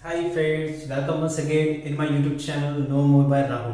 Hi friends, welcome once again in my YouTube channel no more by Rahul.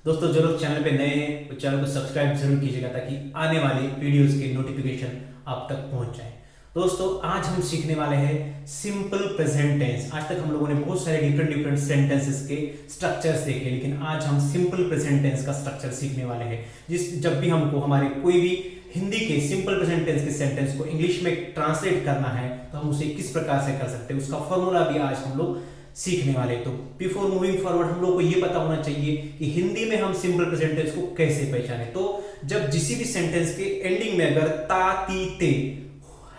दोस्तों, जो लोग channel पे नए हैं वो चैनल को सब्सक्राइब जरूर कीजिएगा ताकि आने वाली वीडियोस के नोटिफिकेशन आप तक पहुंच जाए। दोस्तों, आज हम सीखने वाले हैं सिंपल प्रेजेंट टेंस। आज तक हम लोगों ने बहुत सारे डिफरेंट सेंटेंसेस के स्ट्रक्चर्स देखे, लेकिन आज हम सिंपल प्रेजेंट टेंस का स्ट्रक्चर सीखने वाले हैं। जब भी हमको हमारे कोई भी हिंदी के सिंपल प्रेजेंट टेंस के सेंटेंस को इंग्लिश में ट्रांसलेट करना है तो हम उसे किस प्रकार से कर सकते हैं, उसका फॉर्मूला भी आज हम लोग सीखने वाले। तो बिफोर मूविंग फॉरवर्ड हम लोग को ये पता होना चाहिए कि हिंदी में हम सिंपल प्रेजेंट टेंस को कैसे पहचाने। तो जब किसी भी सेंटेंस के एंडिंग में अगर ता ती ते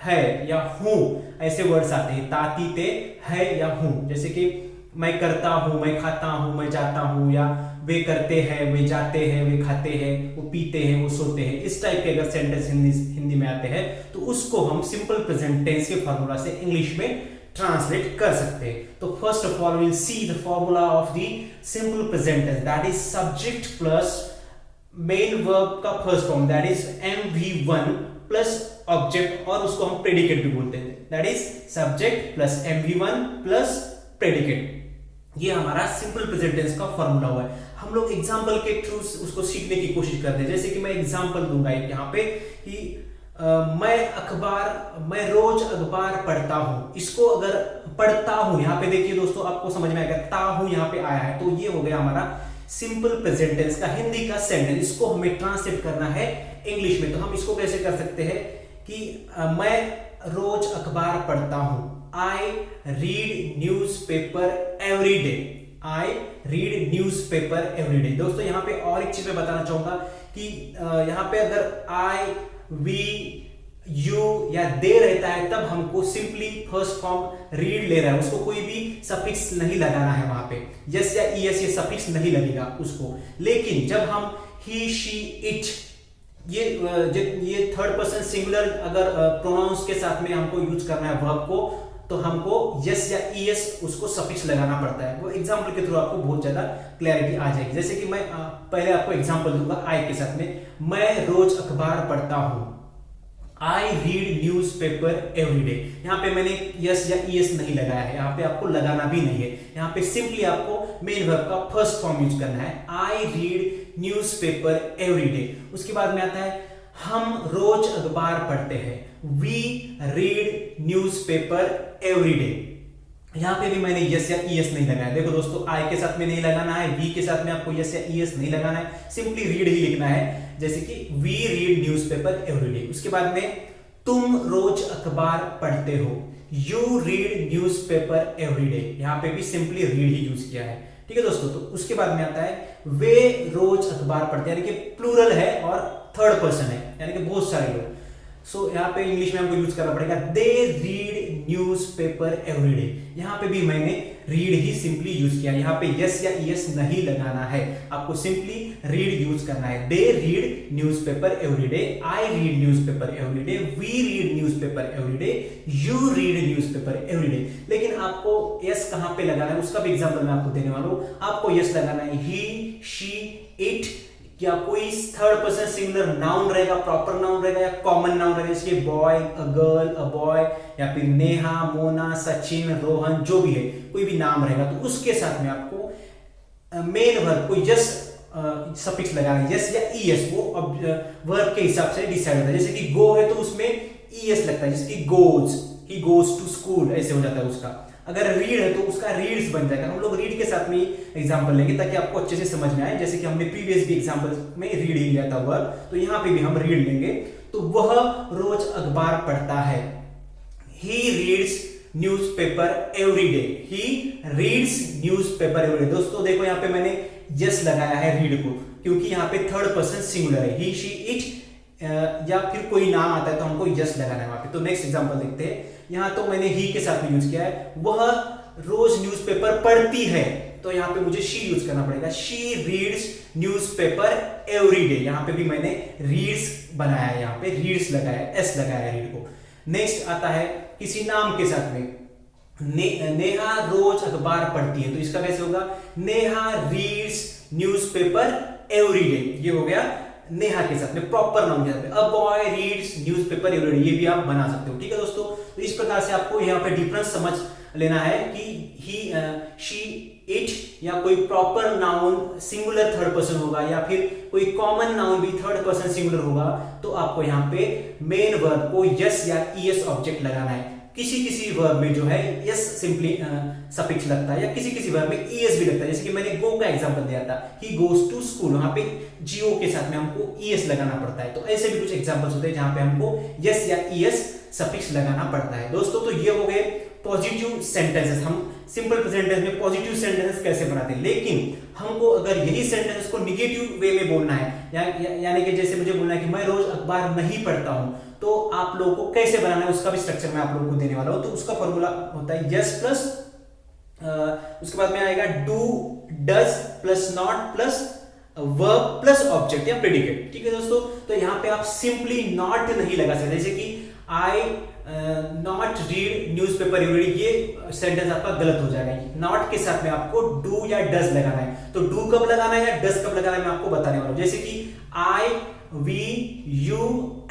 है या हूं ऐसे वर्ड्स आते हैं, ता ती ते है या हूं, जैसे कि मैं करता हूं, मैं खाता हूं, मैं जाता हूं, या वे करते हैं, वे जाते हैं, वे खाते हैं, वो पीते हैं, वो सोते हैं, इस टाइप के अगर सेंटेंस हिंदी में आते हैं तो उसको हम सिंपल प्रेजेंट टेंस के फॉर्मूला से इंग्लिश में ट्रांसलेट कर सकते हैं। तो first of all we will see the formula of the simple present tense, that is subject plus main verb का first form, that is MV1 plus object, और उसको हम प्रेडिकेट भी बोलते हैं, that is subject plus MV1 plus predicate. ये हमारा simple present tense का फॉर्मूला हुआ है। हम लोग एग्जांपल के थ्रू उसको सीखने की कोशिश करते हैं। जैसे कि मैं एग्जांपल दूंगा यहाँ पे कि मैं रोज अखबार पढ़ता हूं। इसको अगर पढ़ता हूं, यहाँ पे देखिए दोस्तों, आपको समझ में आएगा, ता हूं यहाँ पे आया है, तो ये हो गया हमारा सिंपल प्रेजेंट टेंस का हिंदी का सेंटेंस। इसको हमें ट्रांसलेट करना है इंग्लिश में। तो हम इसको कैसे कर सकते हैं कि मैं रोज अखबार पढ़ता हूं, आई read newspaper every day, I read newspaper every day. दोस्तों, यहाँ पे और एक चीज मैं बताना चाहूंगा कि यहाँ पे अगर आई, वी, यू या दे रहता है तब हमको सिंपली फर्स्ट फॉर्म रीड ले रहा है, उसको कोई भी सफिक्स नहीं लगाना है वहां पे, यस या ईएस ये सफिक्स नहीं लगेगा उसको। लेकिन जब हम ही, शी, इट ये थर्ड पर्सन सिंगुलर अगर प्रोनाउंस के साथ में हमको यूज करना है वर्ब को, तो हमको यस या ईएस उसको सफिक्स लगाना पड़ता है। वो एग्जांपल के थ्रू आपको बहुत ज्यादा क्लैरिटी आ जाएगी। जैसे कि मैं पहले आपको एग्जांपल दूंगा आई के साथ में, मैं रोज अखबार पढ़ता हूं, आई read newspaper every day. यहाँ पे मैंने यस या ईएस नहीं लगाया है, यहाँ पे आपको लगाना भी नहीं है। यहाँ पे सिंपली आपको मेन वर्ब का फर्स्ट फॉर्म यूज करना है, आई read newspaper every day. उसके बाद में आता है हम रोज अखबार पढ़ते हैं, we read newspaper every day. यहां पे भी मैंने यस या ईएस नहीं लगाया। देखो दोस्तों, आई के साथ में नहीं लगाना है, वी के साथ में आपको यस या ईएस नहीं लगाना है, सिंपली रीड ही लिखना है, जैसे कि we read newspaper every day. उसके बाद में तुम रोज अखबार पढ़ते हो, you read newspaper every day. यहां पे भी सिंपली रीड ही यूज किया है, ठीक है दोस्तों। तो उसके बाद में आता है वे रोज अखबार पढ़ते हैं, यानी कि प्लूरल है और थर्ड पर्सन है, यानी कि बहुत सारे लोग। सो यहाँ पे इंग्लिश में हमको यूज करना पड़ेगा, दे read newspaper every day. यहाँ पे भी मैंने रीड ही सिंपली यूज किया, यहाँ पे यस या ईएस नहीं लगाना है, आपको सिंपली रीड यूज करना है। They read newspaper every day, I read newspaper every day, we read newspaper every day, you read newspaper every day. लेकिन आपको यस कहाँ पे लगाना है उसका भी एग्जाम्पल मैं आपको देने वाला हूं। आपको यस लगाना है ही, शी, इट, क्या कोई थर्ड पर्सन सिंगुलर नाउन रहेगा, प्रॉपर नाउन रहेगा या कॉमन नाउन रहेगा, जैसे boy, a girl, a boy, या फिर नेहा, मोना, सचिन, रोहन, जो भी है कोई भी नाम रहेगा, तो उसके साथ में आपको मेन वर्ब को यस सफिक्स लगाना है, यस या ईएस, वो वर्ब के हिसाब से डिसाइड होता है। जैसे कि गो है तो उसमें ईएस लगता है, जैसे कि goes, he goes to school, ऐसे हो जाता है उसका। अगर रीड है तो उसका रीड्स बन जाएगा। हम लोग रीड के साथ में एग्जांपल लेंगे ताकि आपको अच्छे से समझ में आए। जैसे कि हमने प्रीवियस भी एग्जांपल में रीड ही लिया था वर्ब, तो यहाँ पे भी हम रीड लेंगे। तो वह रोज अखबार पढ़ता है, he reads newspaper every day, he reads newspaper every day. दोस्तों देखो, यहाँ पे मैंने यस लगाया है रीड को, क्योंकि यहाँ पे थर्ड पर्सन सिंगुलर है, ही, शी, इट या फिर कोई नाम आता है तो हमको यस लगाना है वहां पे। तो नेक्स्ट एग्जांपल देखते हैं। यहां तो मैंने ही के साथ में यूज किया है, वह रोज न्यूज़पेपर पढ़ती है, तो यहां पे मुझे शी यूज करना पड़ेगा, she reads newspaper every day. यहां पे भी मैंने रीड्स बनाया है, यहां पे रीड्स लगाया है, एस लगाया है रीड को। नेक्स्ट आता है किसी नाम के साथ में, नेहा रोज अखबार पढ़ती है, तो इसका कैसे होगा, Neha reads newspaper every day. ये हो गया नेहा के साथ में प्रॉपर नाउन के साथ में। A boy reads newspaper every day, ये भी आप बना सकते हो, ठीक है दोस्तों। तो इस प्रकार से आपको यहाँ पे डिफरेंस समझ लेना है कि ही शी इट या कोई proper noun singular third person होगा या फिर कोई कॉमन नाउन भी थर्ड पर्सन सिंगुलर होगा, तो आपको यहाँ पे मेन वर्ब को यस या ईएस ऑब्जेक्ट लगाना है। किसी किसी वर्ब में जो है यस सिंपली सफिक्स लगता है या किसी किसी वर्ब में ईएस भी लगता है। जैसे कि मैंने गो का एग्जांपल दिया था, ही गोज टू स्कूल, वहां पे जीओ के साथ में हमको ईएस लगाना पड़ता है। तो ऐसे भी कुछ एग्जांपल्स होते हैं जहां पे हमको यस या ईएस सफिक्स लगाना पड़ता है। दोस्तों तो ये हो गए पॉजिटिव सेंटेंसेस। हम सिंपल प्रेजेंट टेंस में पॉजिटिव सेंटेंसेस कैसे बनाते हैं, लेकिन हमको अगर यही सेंटेंस को निगेटिव वे में बोलना है यानी कि जैसे मुझे बोलना है कि मैं रोज अखबार नहीं पढ़ता हूं, तो आप लोगों को कैसे बनाना है उसका भी स्ट्रक्चर मैं आप लोगों को देने वाला हूं। तो उसका फॉर्मूला होता है यस प्लस उसके बाद में आएगा do does plus not plus verb plus object या प्रेडिकेट। ठीक है दोस्तों, तो यहाँ पे आप सिंपली नॉट नहीं लगा सकते। जैसे कि I not read newspaper every day, ये सेंटेंस आपका गलत हो जाएगा। नॉट के साथ में आपको डू या डज लगाना है। तो डू कब लगाना है या डज कब लगाना है मैं आपको बताने वाला हूं। जैसे कि आई वी यू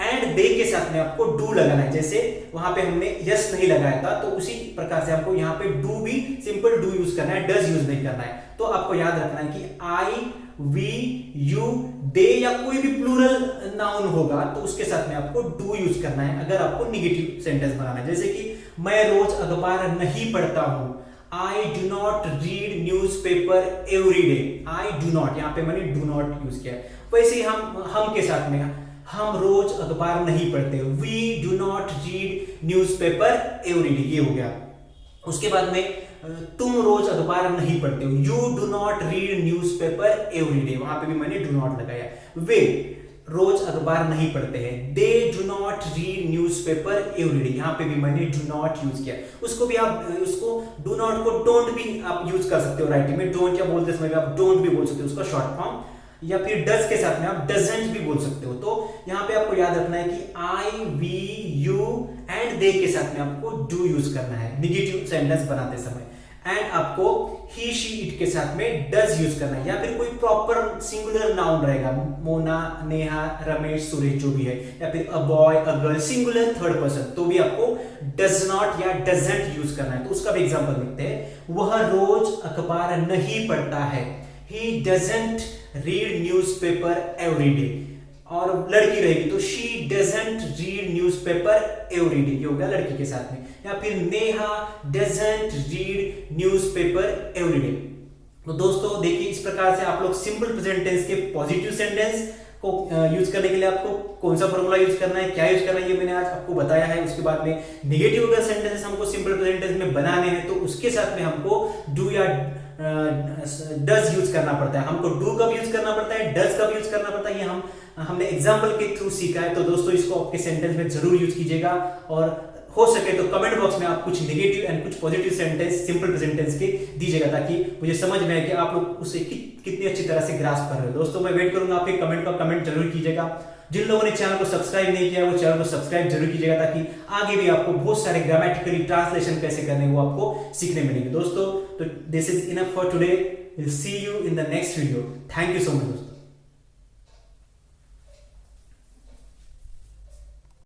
एंड दे के साथ में आपको डू लगाना है। जैसे वहां पे हमने यस नहीं लगाया था, तो उसी प्रकार से आपको यहाँ पे डू भी सिंपल डू यूज करना है, डज यूज नहीं करना है। तो आपको याद रखना है कि आई वी यू दे या कोई भी प्लूरल नाउन होगा तो उसके साथ में आपको डू यूज करना है अगर आपको निगेटिव सेंटेंस बनाना है। जैसे कि मैं रोज अखबार नहीं पढ़ता हूं, I do not read newspaper every day. I do not, यहाँ पे मैंने डू नॉट यूज किया। वैसे ही हम के साथ में हम रोज अखबार नहीं पढ़ते, we do not read newspaper every day, ये हो गया। उसके बाद में तुम रोज अखबार नहीं पढ़ते हो, you do not read newspaper every day, वहां पे भी मैंने डू नॉट लगाया। वे रोज अखबार नहीं पढ़ते हैं, they do not read newspaper every day, यहाँ पे भी मैंने डू नॉट यूज किया। उसको भी आप उसको डू नॉट को डोंट भी आप यूज कर सकते हो राइटिंग में। डोंट या बोलते समय आप डोंट भी बोल सकते हो, उसका शॉर्ट फॉर्म, या फिर डज के साथ में आप डजंट भी बोल सकते हो। तो यहाँ पे आपको याद रखना है कि आई वी यू एंड दे के साथ में आपको डू यूज करना है निगेटिव सेंटेंस बनाते समय, एंड आपको ही शी इट के साथ में डज यूज करना है। या फिर कोई प्रॉपर सिंगुलर नाउन रहेगा, मोना नेहा रमेश सुरेश जो भी है, या फिर a boy a girl singular third person, तो भी आपको डज नॉट या डजंट यूज करना है। तो उसका भी एग्जांपल लिखते हैं, वह रोज अखबार नहीं पढ़ता है, he doesn't read newspaper every day। और लड़की रहेगी तो she doesn't read newspaper every day, ये हो गया लड़की के साथ में। या फिर Neha doesn't read newspaper every day। तो दोस्तों देखिए, इस प्रकार से आप लोग सिंपल प्रेजेंट टेंस के पॉजिटिव सेंटेंस को यूज करने के लिए आपको कौन सा फॉर्मूला यूज करना है, क्या यूज करना है, ये मैंने आज आपको बताया है। उसके बाद में नेगेटिव अगर सेंटेंसेस हमको सिंपल प्रेजेंट टेंस में बनाने हैं तो उसके साथ में हमको डू या डज यूज करना पड़ता है। हमको डू कब यूज करना पड़ता है, डज कब यूज करना पड़ता है, ये हमने एग्जांपल के थ्रू सीखा है। तो दोस्तों इसको आपके सेंटेंस में जरूर यूज कीजिएगा, और हो सके तो कमेंट बॉक्स में आप कुछ नेगेटिव एंड कुछ positive sentence simple present tense के दीजिएगा, ताकि मुझे समझ में आए कि आप लोग उसे कितनी अच्छी तरह से ग्रास्प कर रहे हो। दोस्तों मैं वेट करूंगा आपके कमेंट का, कमेंट जरूर कीजिएगा। जिन लोगों ने चैनल को सब्सक्राइब नहीं किया वो चैनल को सब्सक्राइब जरूर कीजिएगा, ताकि आगे भी आपको बहुत सारे ग्रामेटिकली ट्रांसलेशन कैसे करने वो आपको सीखने मिलेंगे। दोस्तों तो this is enough for today, will see you in the next video. Thank you so much दोस्तों।